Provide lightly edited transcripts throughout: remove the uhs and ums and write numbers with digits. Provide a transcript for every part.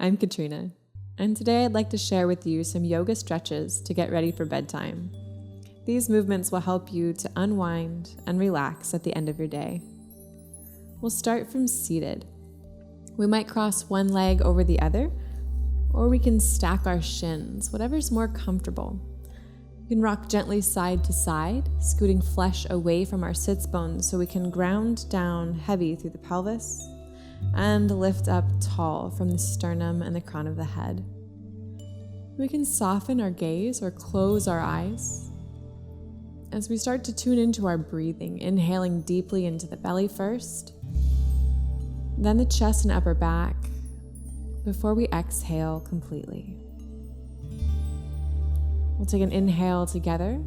I'm Katrina, and today I'd like to share with you some yoga stretches to get ready for bedtime. These movements will help you to unwind and relax at the end of your day. We'll start from seated. We might cross one leg over the other, or we can stack our shins, whatever's more comfortable. We can rock gently side to side, scooting flesh away from our sits bones so we can ground down heavy through the pelvis and lift up tall from the sternum and the crown of the head. We can soften our gaze or close our eyes as we start to tune into our breathing, inhaling deeply into the belly first, then the chest and upper back, before we exhale completely. We'll take an inhale together.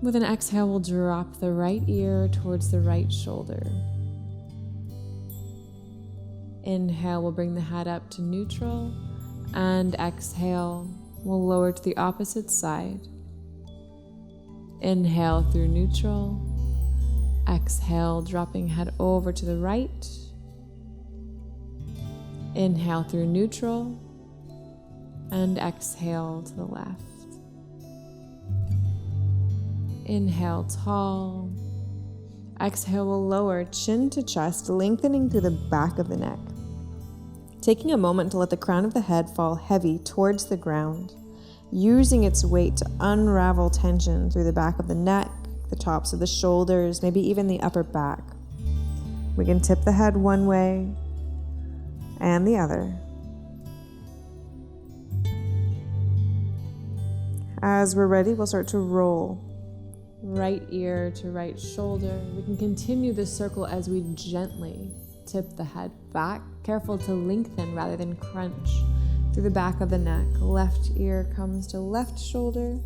With an exhale, we'll drop the right ear towards the right shoulder. Inhale, we'll bring the head up to neutral, and exhale, we'll lower to the opposite side. Inhale through neutral, exhale, dropping head over to the right. Inhale through neutral, and exhale to the left. Inhale tall, exhale will lower chin to chest, lengthening through the back of the neck. Taking a moment to let the crown of the head fall heavy towards the ground, using its weight to unravel tension through the back of the neck, the tops of the shoulders, maybe even the upper back. We can tip the head one way and the other. As we're ready, we'll start to roll. Right ear to right shoulder. We can continue this circle as we gently tip the head back, careful to lengthen rather than crunch through the back of the neck. Left ear comes to left shoulder.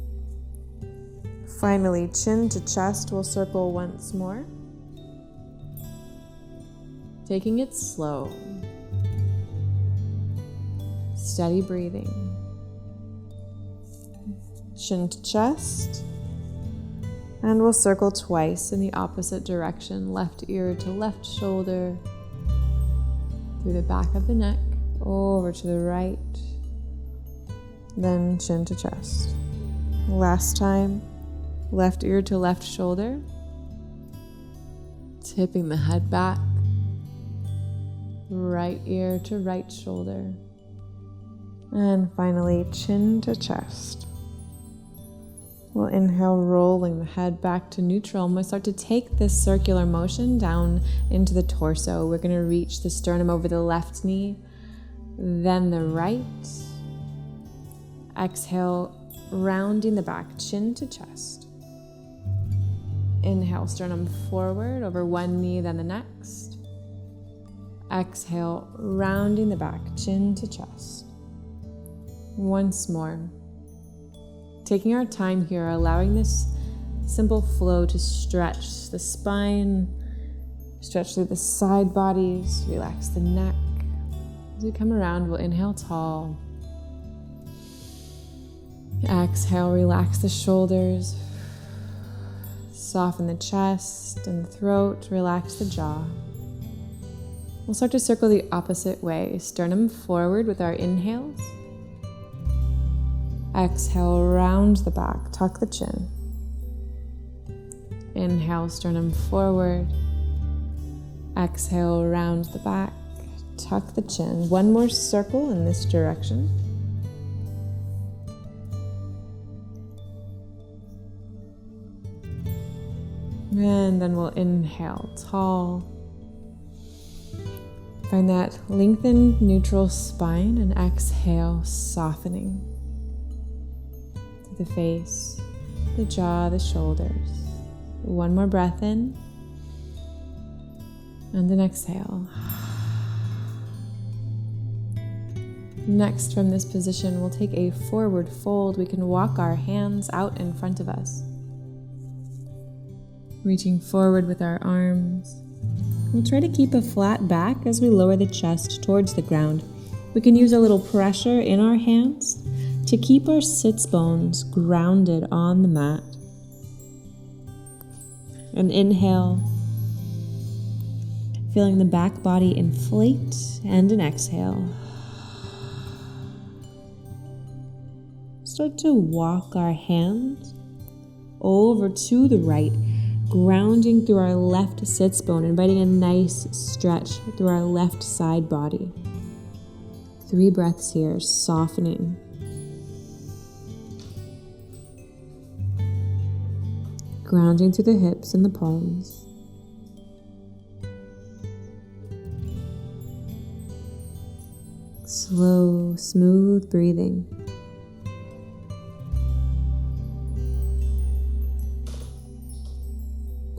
Finally, chin to chest, we'll circle once more. Taking it slow. Steady breathing. Chin to chest. And we'll circle twice in the opposite direction. Left ear to left shoulder. Through the back of the neck, over to the right. Then chin to chest. Last time. Left ear to left shoulder, tipping the head back, right ear to right shoulder, and finally chin to chest. We'll inhale, rolling the head back to neutral, and we'll start to take this circular motion down into the torso. We're going to reach the sternum over the left knee, then the right. Exhale, rounding the back, chin to chest. Inhale, sternum forward over one knee, then the next. Exhale, rounding the back, chin to chest. Once more. Taking our time here, allowing this simple flow to stretch the spine, stretch through the side bodies, relax the neck. As we come around, we'll inhale tall. Exhale, relax the shoulders. Soften the chest and the throat, relax the jaw. We'll start to circle the opposite way. Sternum forward with our inhales. Exhale, round the back, tuck the chin. Inhale, sternum forward. Exhale, round the back, tuck the chin. One more circle in this direction. And then we'll inhale tall. Find that lengthened neutral spine, and exhale, softening through the face, the jaw, the shoulders. One more breath in, and an exhale. Next, from this position, we'll take a forward fold. We can walk our hands out in front of us, reaching forward with our arms. We'll try to keep a flat back as we lower the chest towards the ground. We can use a little pressure in our hands to keep our sits bones grounded on the mat. An inhale, feeling the back body inflate, and an exhale. start to walk our hands over to the right, grounding through our left sits bone, inviting a nice stretch through our left side body. 3 breaths here, softening. Grounding through the hips and the palms. Slow, smooth breathing.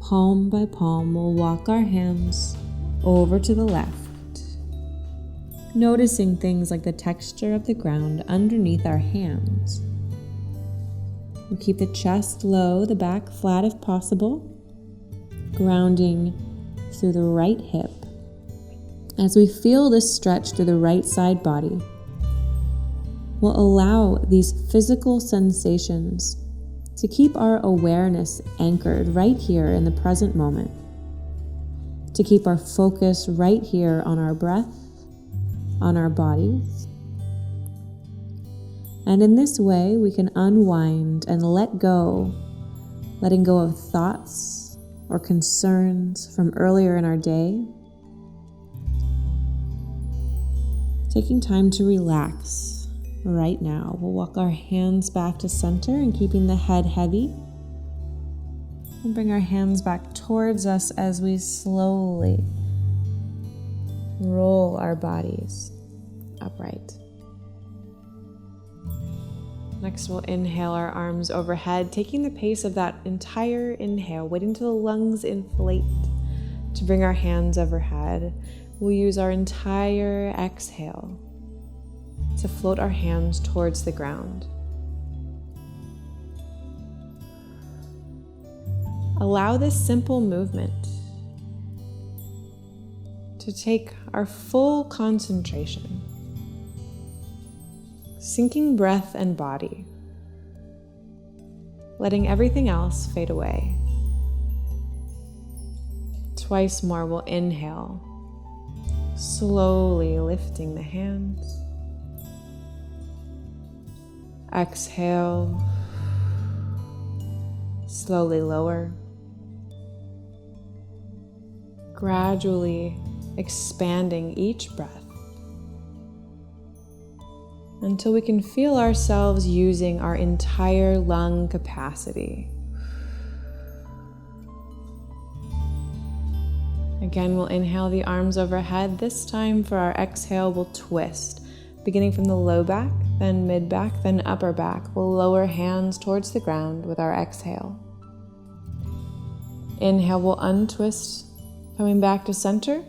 Palm by palm, we'll walk our hands over to the left, noticing things like the texture of the ground underneath our hands. We'll keep the chest low, the back flat if possible, grounding through the right hip. As we feel this stretch through the right side body, we'll allow these physical sensations to keep our awareness anchored right here in the present moment, to keep our focus right here on our breath, on our bodies. And in this way, we can unwind and let go, letting go of thoughts or concerns from earlier in our day, taking time to relax. Right now, we'll walk our hands back to center and keeping the head heavy. We'll bring our hands back towards us as we slowly roll our bodies upright. Next, we'll inhale our arms overhead, taking the pace of that entire inhale, waiting till the lungs inflate to bring our hands overhead. We'll use our entire exhale to float our hands towards the ground. Allow this simple movement to take our full concentration, sinking breath and body, letting everything else fade away. Twice more, we'll inhale, slowly lifting the hands. Exhale, slowly lower, gradually expanding each breath until we can feel ourselves using our entire lung capacity. Again, we'll inhale the arms overhead. This time for our exhale, we'll twist, beginning from the low back, then mid back, then upper back. We'll lower hands towards the ground with our exhale. Inhale, we'll untwist, coming back to center.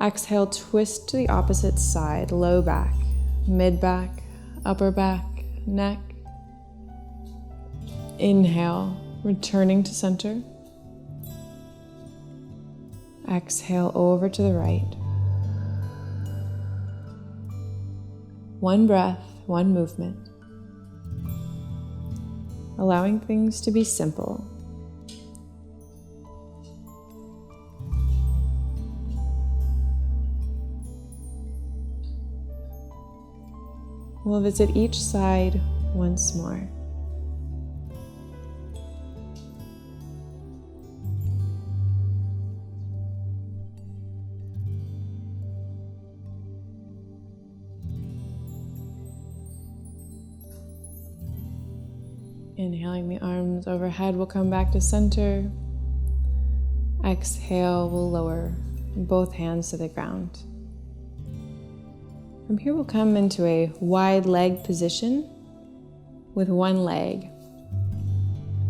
Exhale, twist to the opposite side, low back, mid back, upper back, neck. Inhale, returning to center. Exhale over to the right. One breath, one movement. Allowing things to be simple. We'll visit each side once more. Inhaling the arms overhead, we'll come back to center. Exhale, we'll lower both hands to the ground. From here, we'll come into a wide leg position with one leg,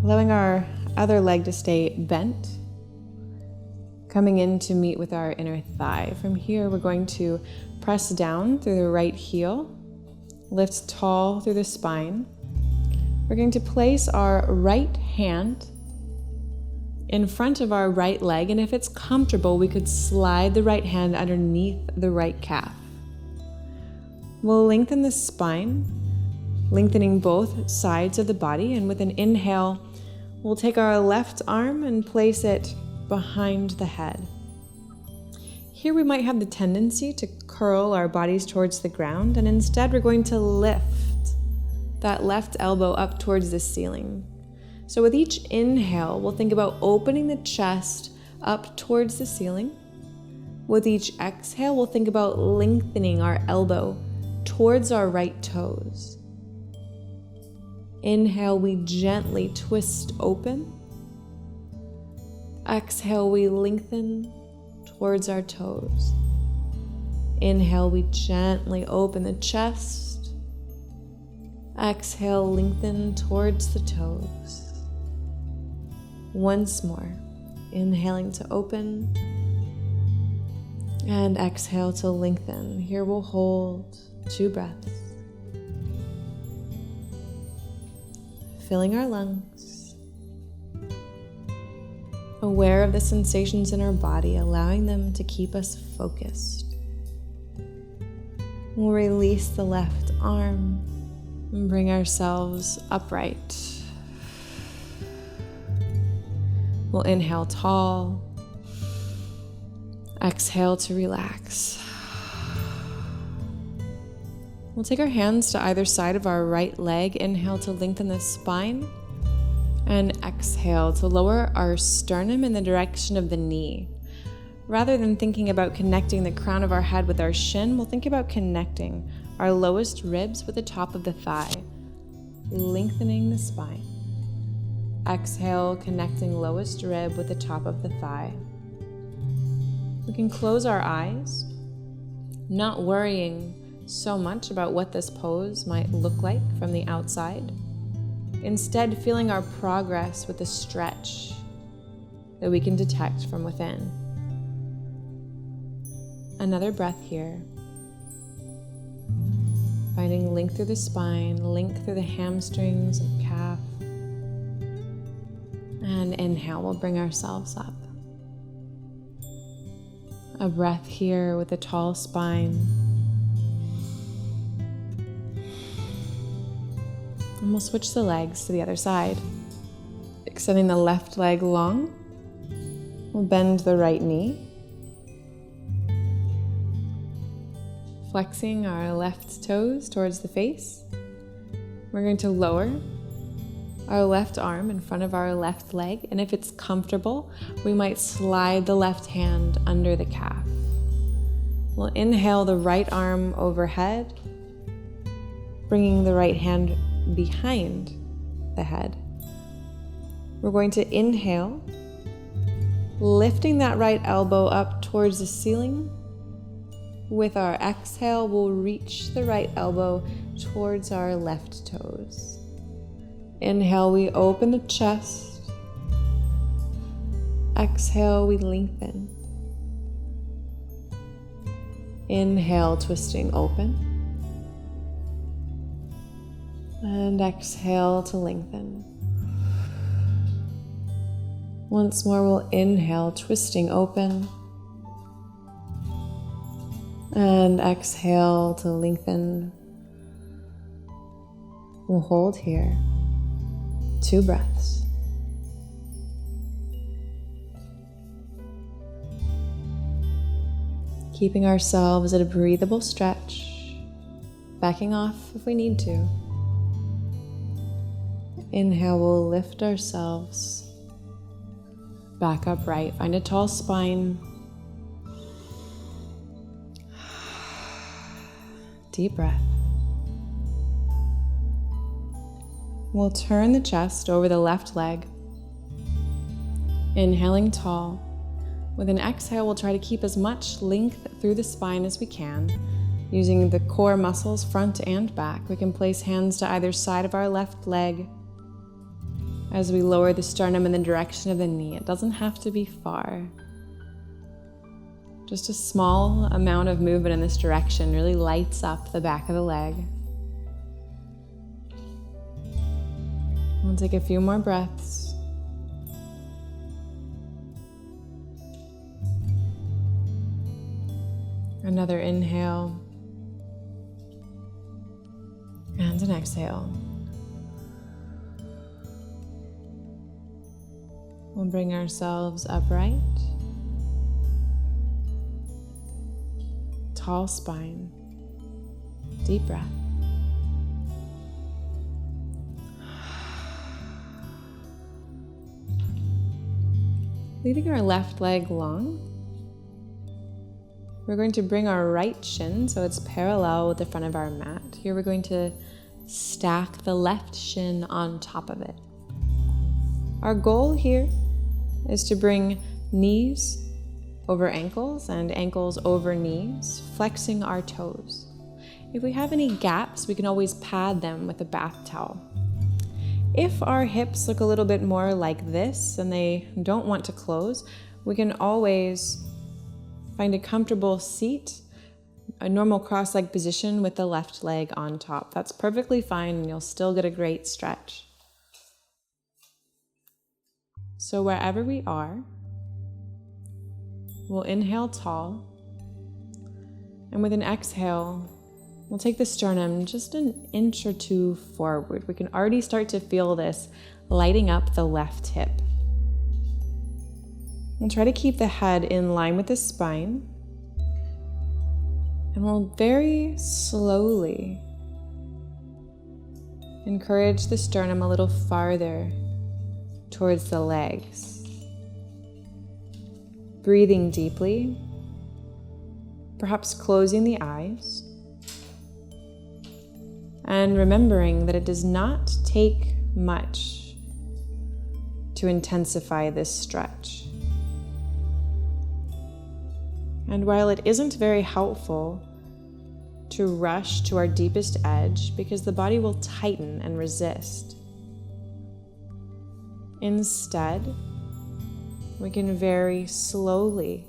allowing our other leg to stay bent, coming in to meet with our inner thigh. From here, we're going to press down through the right heel, lift tall through the spine. We're going to place our right hand in front of our right leg, and if it's comfortable, we could slide the right hand underneath the right calf. We'll lengthen the spine, lengthening both sides of the body, and with an inhale, we'll take our left arm and place it behind the head. Here we might have the tendency to curl our bodies towards the ground, and instead we're going to lift that left elbow up towards the ceiling. So with each inhale, we'll think about opening the chest up towards the ceiling. With each exhale, we'll think about lengthening our elbow towards our right toes. Inhale, we gently twist open. Exhale, we lengthen towards our toes. Inhale, we gently open the chest. Exhale, lengthen towards the toes. Once more, inhaling to open and exhale to lengthen. Here we'll hold 2 breaths. Filling our lungs. Aware of the sensations in our body, allowing them to keep us focused. We'll release the left arm and bring ourselves upright. We'll inhale tall. Exhale to relax. We'll take our hands to either side of our right leg. Inhale to lengthen the spine. And exhale to lower our sternum in the direction of the knee. Rather than thinking about connecting the crown of our head with our shin, we'll think about connecting our lowest ribs with the top of the thigh, lengthening the spine. Exhale, connecting lowest rib with the top of the thigh. We can close our eyes, not worrying so much about what this pose might look like from the outside. Instead, feeling our progress with the stretch that we can detect from within. Another breath here. Finding length through the spine, length through the hamstrings and calf. And inhale, we'll bring ourselves up. A breath here with a tall spine. And we'll switch the legs to the other side. Extending the left leg long. We'll bend the right knee. Flexing our left toes towards the face. We're going to lower our left arm in front of our left leg, and if it's comfortable, we might slide the left hand under the calf. We'll inhale the right arm overhead, bringing the right hand behind the head. We're going to inhale, lifting that right elbow up towards the ceiling. With our exhale, we'll reach the right elbow towards our left toes. Inhale, we open the chest. Exhale, we lengthen. Inhale, twisting open. And exhale to lengthen. Once more, we'll inhale, twisting open. And exhale to lengthen. We'll hold here. 2 breaths. Keeping ourselves at a breathable stretch, backing off if we need to. Inhale, we'll lift ourselves back upright. Find a tall spine. Deep breath. We'll turn the chest over the left leg. Inhaling tall. With an exhale, we'll try to keep as much length through the spine as we can. Using the core muscles front and back, we can place hands to either side of our left leg as we lower the sternum in the direction of the knee. It doesn't have to be far. Just a small amount of movement in this direction really lights up the back of the leg. We'll take a few more breaths. Another inhale. And an exhale. We'll bring ourselves upright. Tall spine. Deep breath. Leaving our left leg long, we're going to bring our right shin so it's parallel with the front of our mat. Here we're going to stack the left shin on top of it. Our goal here is to bring knees over ankles and ankles over knees, flexing our toes. If we have any gaps, we can always pad them with a bath towel. If our hips look a little bit more like this and they don't want to close, we can always find a comfortable seat, a normal cross-leg position with the left leg on top. That's perfectly fine and you'll still get a great stretch. So wherever we are, we'll inhale tall, and with an exhale, we'll take the sternum just an inch or two forward. We can already start to feel this lighting up the left hip. And try to keep the head in line with the spine. And we'll very slowly encourage the sternum a little farther towards the legs. Breathing deeply, perhaps closing the eyes, and remembering that it does not take much to intensify this stretch. And while it isn't very helpful to rush to our deepest edge because the body will tighten and resist, instead, we can very slowly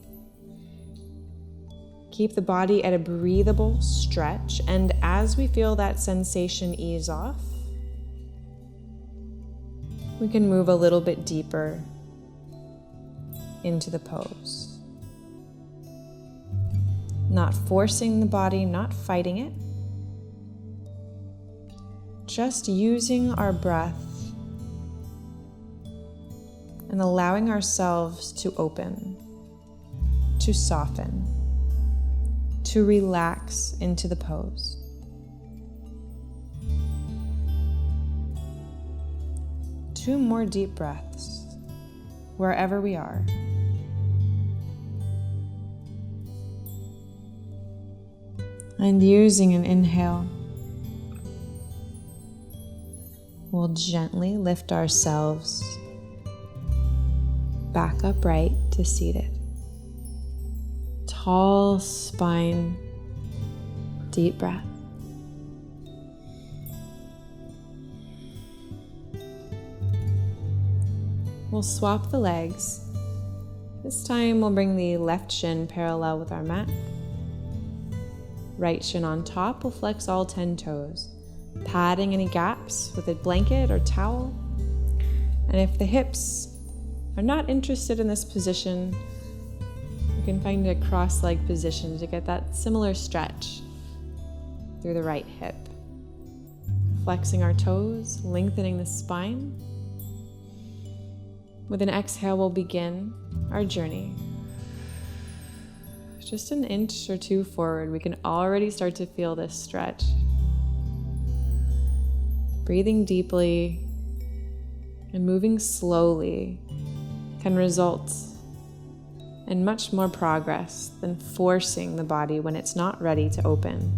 keep the body at a breathable stretch, and as we feel that sensation ease off, we can move a little bit deeper into the pose. Not forcing the body, not fighting it, just using our breath and allowing ourselves to open, to soften, to relax into the pose. Two more deep breaths, wherever we are. And using an inhale, we'll gently lift ourselves back upright to seated. Tall spine, deep breath. We'll swap the legs. This time we'll bring the left shin parallel with our mat. Right shin on top, we'll flex all 10 toes, padding any gaps with a blanket or towel. And if the hips are not interested in this position, you can find a cross-leg position to get that similar stretch through the right hip. Flexing our toes, lengthening the spine. With an exhale, we'll begin our journey. Just an inch or two forward, we can already start to feel this stretch. Breathing deeply and moving slowly can result in much more progress than forcing the body when it's not ready to open.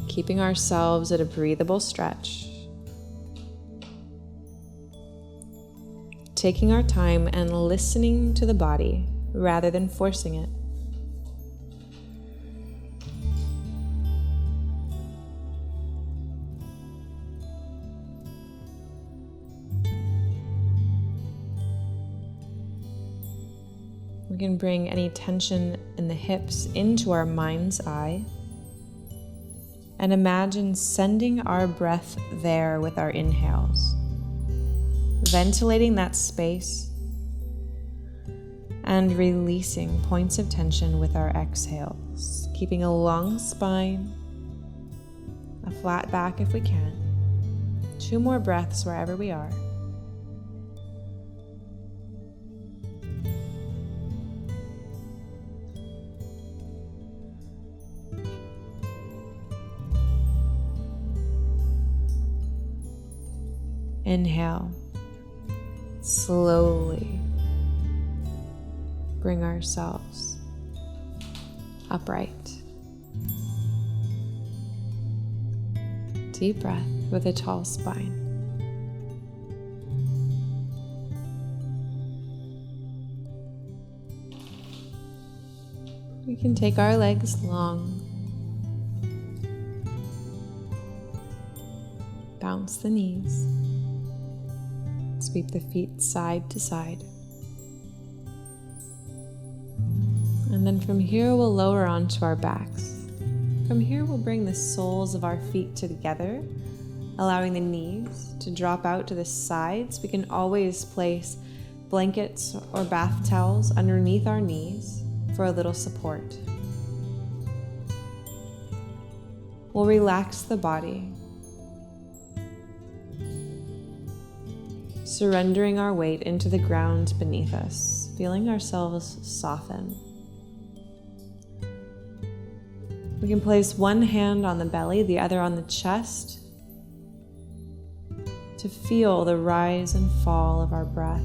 Keeping ourselves at a breathable stretch. Taking our time and listening to the body rather than forcing it. We can bring any tension in the hips into our mind's eye and imagine sending our breath there with our inhales. Ventilating that space and releasing points of tension with our exhales, keeping a long spine, a flat back if we can. 2 more breaths wherever we are. Inhale. Slowly bring ourselves upright. Deep breath with a tall spine. We can take our legs long. Bounce the knees. Sweep the feet side to side. And then from here we'll lower onto our backs. From here we'll bring the soles of our feet together, allowing the knees to drop out to the sides. We can always place blankets or bath towels underneath our knees for a little support. We'll relax the body, surrendering our weight into the ground beneath us, feeling ourselves soften. We can place one hand on the belly, the other on the chest, to feel the rise and fall of our breath.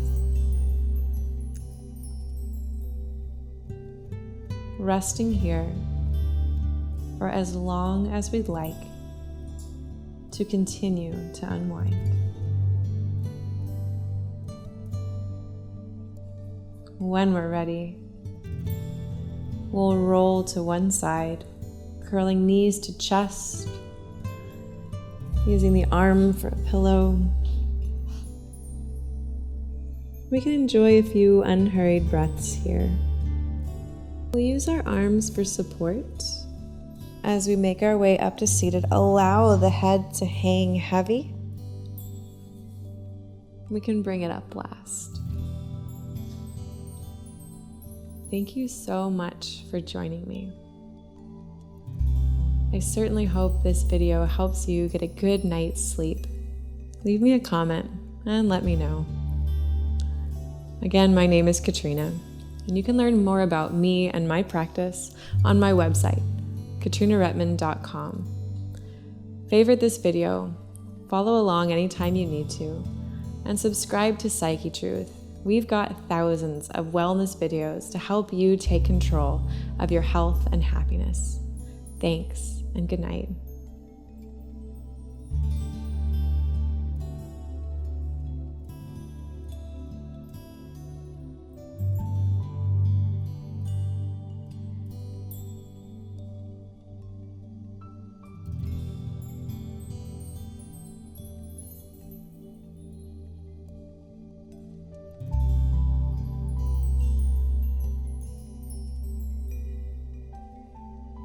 Resting here for as long as we'd like to continue to unwind. When we're ready, we'll roll to one side, curling knees to chest, using the arm for a pillow. We can enjoy a few unhurried breaths here. We'll use our arms for support as we make our way up to seated. Allow the head to hang heavy. We can bring it up last. Thank you so much for joining me. I certainly hope this video helps you get a good night's sleep. Leave me a comment and let me know. Again, my name is Katrina, and you can learn more about me and my practice on my website, KatrinaRepman.com. Favorite this video, follow along anytime you need to, and subscribe to Psychetruth. We've got thousands of wellness videos to help you take control of your health and happiness. Thanks, and good night.